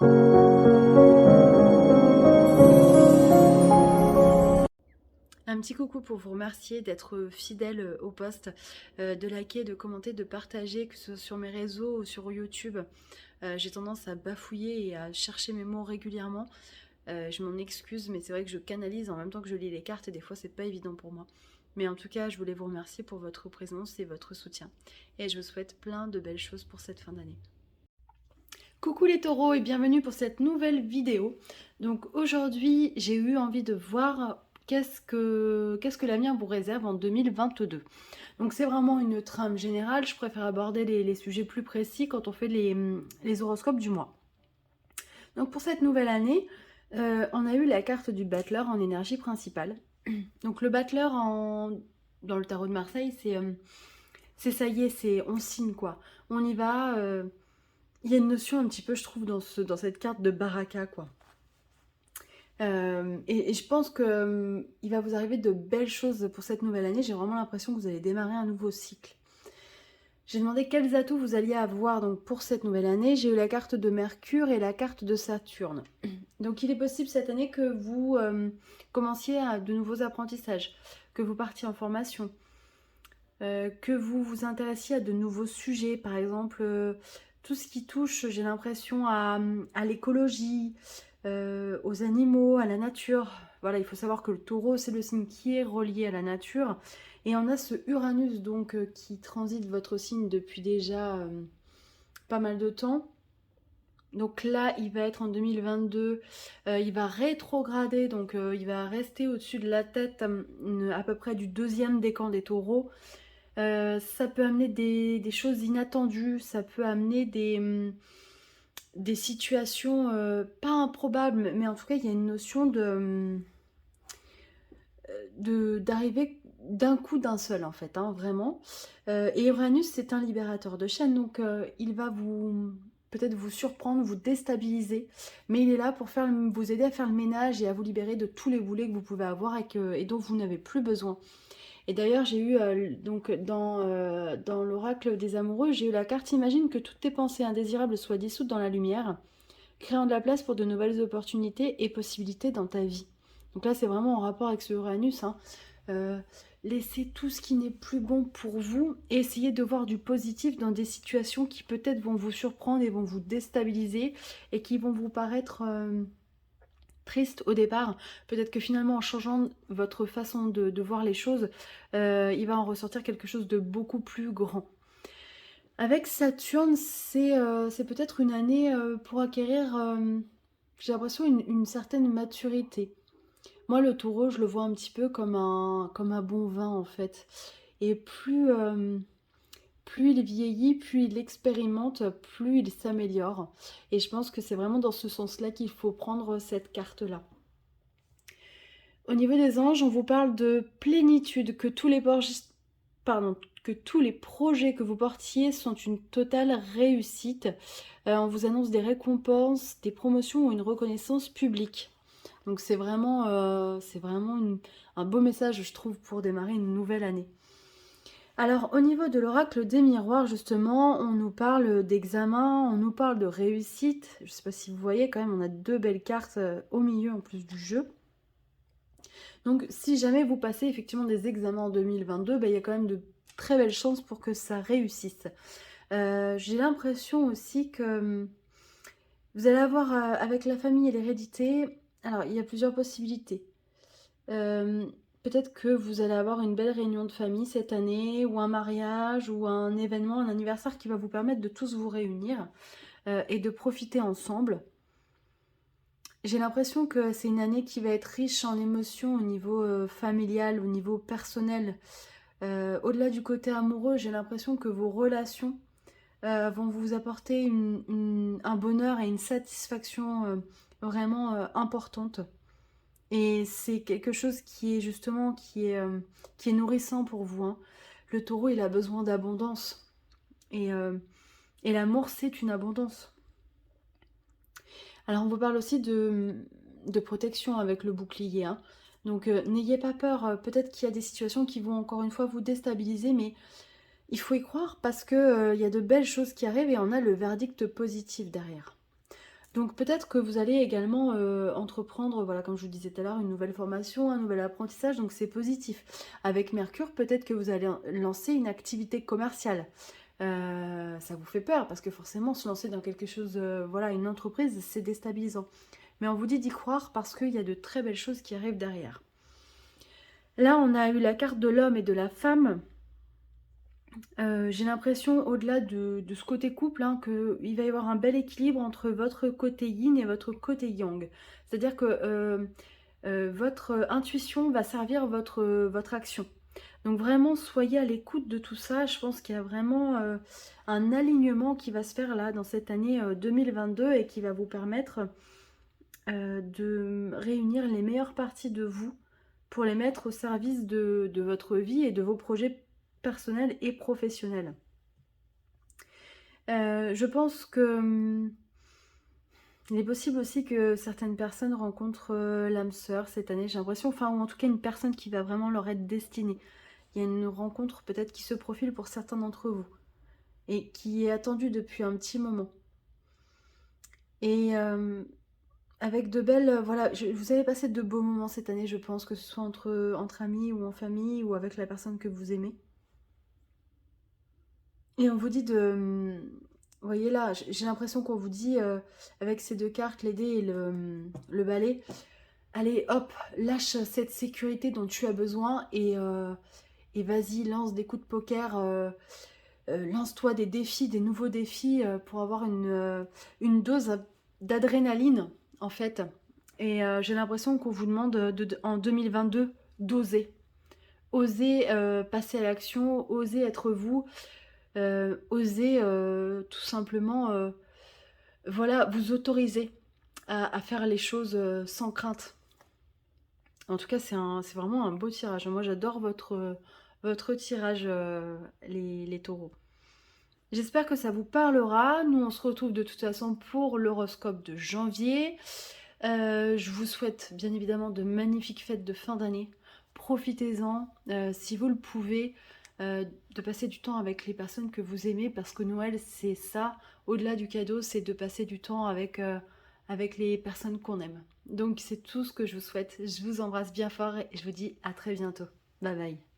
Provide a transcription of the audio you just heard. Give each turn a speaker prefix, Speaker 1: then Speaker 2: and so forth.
Speaker 1: Un petit coucou pour vous remercier d'être fidèle au post, de liker, de commenter, de partager, que ce soit sur mes réseaux ou sur YouTube. J'ai tendance à bafouiller et à chercher mes mots régulièrement. Je m'en excuse, mais c'est vrai que je canalise en même temps que je lis les cartes et des fois c'est pas évident pour moi. Mais en tout cas, je voulais vous remercier pour votre présence et votre soutien. Et je vous souhaite plein de belles choses pour cette fin d'année. Coucou les taureaux et bienvenue pour cette nouvelle vidéo. Donc aujourd'hui, j'ai eu envie de voir qu'est-ce que l'avenir vous réserve en 2022. Donc c'est vraiment une trame générale, je préfère aborder les sujets plus précis quand on fait les horoscopes du mois. Donc pour cette nouvelle année, on a eu la carte du battleur en énergie principale. Donc le battleur dans le tarot de Marseille, c'est ça y est, on signe quoi. On y va. Il y a une notion un petit peu, je trouve, dans cette carte de baraka quoi. Et je pense que il va vous arriver de belles choses pour cette nouvelle année. J'ai vraiment l'impression que vous allez démarrer un nouveau cycle. J'ai demandé quels atouts vous alliez avoir donc pour cette nouvelle année. J'ai eu la carte de Mercure et la carte de Saturne. Donc il est possible cette année que vous commenciez à de nouveaux apprentissages, que vous partiez en formation, que vous vous intéressiez à de nouveaux sujets, par exemple tout ce qui touche, j'ai l'impression, à l'écologie, aux animaux, à la nature. Voilà, il faut savoir que le taureau, c'est le signe qui est relié à la nature. Et on a ce Uranus donc qui transite votre signe depuis déjà pas mal de temps. Donc là, il va être en 2022, il va rétrograder, donc il va rester au-dessus de la tête à peu près du deuxième décan des taureaux. Ça peut amener des choses inattendues, ça peut amener des situations pas improbables, mais en tout cas, il y a une notion d'arriver d'un coup d'un seul, en fait, hein, vraiment. Et Uranus, c'est un libérateur de chaînes, donc il va peut-être vous surprendre, vous déstabiliser, mais il est là pour vous aider à faire le ménage et à vous libérer de tous les boulets que vous pouvez avoir et dont vous n'avez plus besoin. Et d'ailleurs, j'ai eu, donc dans l'oracle des amoureux, j'ai eu la carte Imagine que toutes tes pensées indésirables soient dissoutes dans la lumière, créant de la place pour de nouvelles opportunités et possibilités dans ta vie. Donc là, c'est vraiment en rapport avec ce Uranus, hein. Euh, Laissez tout ce qui n'est plus bon pour vous et essayez de voir du positif dans des situations qui peut-être vont vous surprendre et vont vous déstabiliser et qui vont vous paraître triste au départ. Peut-être que finalement en changeant votre façon de voir les choses, il va en ressortir quelque chose de beaucoup plus grand. Avec Saturne, c'est peut-être une année pour acquérir, j'ai l'impression, une certaine maturité. Moi, le taureau, je le vois un petit peu comme un bon vin, en fait. Et plus il vieillit, plus il expérimente, plus il s'améliore. Et je pense que c'est vraiment dans ce sens-là qu'il faut prendre cette carte-là. Au niveau des anges, on vous parle de plénitude, que tous les projets que vous portiez sont une totale réussite. On vous annonce des récompenses, des promotions ou une reconnaissance publique. Donc c'est vraiment un beau message, je trouve, pour démarrer une nouvelle année. Alors, au niveau de l'oracle des miroirs, justement, on nous parle d'examen, on nous parle de réussite. Je ne sais pas si vous voyez, quand même, on a deux belles cartes au milieu en plus du jeu. Donc, si jamais vous passez effectivement des examens en 2022, il y a quand même de très belles chances pour que ça réussisse. J'ai l'impression aussi que vous allez avoir, avec la famille et l'hérédité, alors il y a plusieurs possibilités. Euh, Peut-être que vous allez avoir une belle réunion de famille cette année, ou un mariage, ou un événement, un anniversaire qui va vous permettre de tous vous réunir et de profiter ensemble. J'ai l'impression que c'est une année qui va être riche en émotions au niveau familial, au niveau personnel. Au-delà du côté amoureux, j'ai l'impression que vos relations vont vous apporter un bonheur et une satisfaction vraiment importante. Et c'est quelque chose qui est justement qui est nourrissant pour vous, hein. Le taureau, il a besoin d'abondance. Et, euh, et l'amour, c'est une abondance. Alors, on vous parle aussi de protection avec le bouclier, hein. Donc, n'ayez pas peur. Peut-être qu'il y a des situations qui vont encore une fois vous déstabiliser, mais il faut y croire parce que il y a de belles choses qui arrivent et on a le verdict positif derrière. Donc peut-être que vous allez également entreprendre, voilà, comme je vous disais tout à l'heure, une nouvelle formation, un nouvel apprentissage, donc c'est positif. Avec Mercure, peut-être que vous allez lancer une activité commerciale. Ça vous fait peur, parce que forcément, se lancer dans quelque chose, voilà, une entreprise, c'est déstabilisant. Mais on vous dit d'y croire parce qu'il y a de très belles choses qui arrivent derrière. Là, on a eu la carte de l'homme et de la femme. J'ai l'impression, au-delà de ce côté couple, hein, qu'il va y avoir un bel équilibre entre votre côté yin et votre côté yang. C'est-à-dire que votre intuition va servir votre action. Donc vraiment, soyez à l'écoute de tout ça. Je pense qu'il y a vraiment un alignement qui va se faire là dans cette année 2022 et qui va vous permettre de réunir les meilleures parties de vous pour les mettre au service de votre vie et de vos projets personnels et professionnels. Je pense que il est possible aussi que certaines personnes rencontrent l'âme sœur cette année, j'ai l'impression, enfin, ou en tout cas une personne qui va vraiment leur être destinée. Il y a une rencontre peut-être qui se profile pour certains d'entre vous et qui est attendue depuis un petit moment. Et avec de belles, voilà, vous avez passé de beaux moments cette année, je pense, que ce soit entre amis ou en famille ou avec la personne que vous aimez. Et on vous dit de... Vous voyez là, j'ai l'impression qu'on vous dit, avec ces deux cartes, les dés et le balai, allez hop, lâche cette sécurité dont tu as besoin et vas-y, lance des coups de poker, lance-toi des défis, des nouveaux défis pour avoir une dose d'adrénaline en fait. Et j'ai l'impression qu'on vous demande en 2022 d'oser. Oser passer à l'action, oser être vous, oser tout simplement voilà, vous autoriser à faire les choses sans crainte. En tout cas, c'est vraiment un beau tirage. Moi, j'adore votre tirage, les taureaux. J'espère que ça vous parlera. Nous, on se retrouve de toute façon pour l'horoscope de janvier. Je vous souhaite bien évidemment de magnifiques fêtes de fin d'année. Profitez-en, si vous le pouvez, de passer du temps avec les personnes que vous aimez, parce que Noël, c'est ça. Au-delà du cadeau, c'est de passer du temps avec les personnes qu'on aime. Donc c'est tout ce que je vous souhaite. Je vous embrasse bien fort et je vous dis à très bientôt. Bye bye.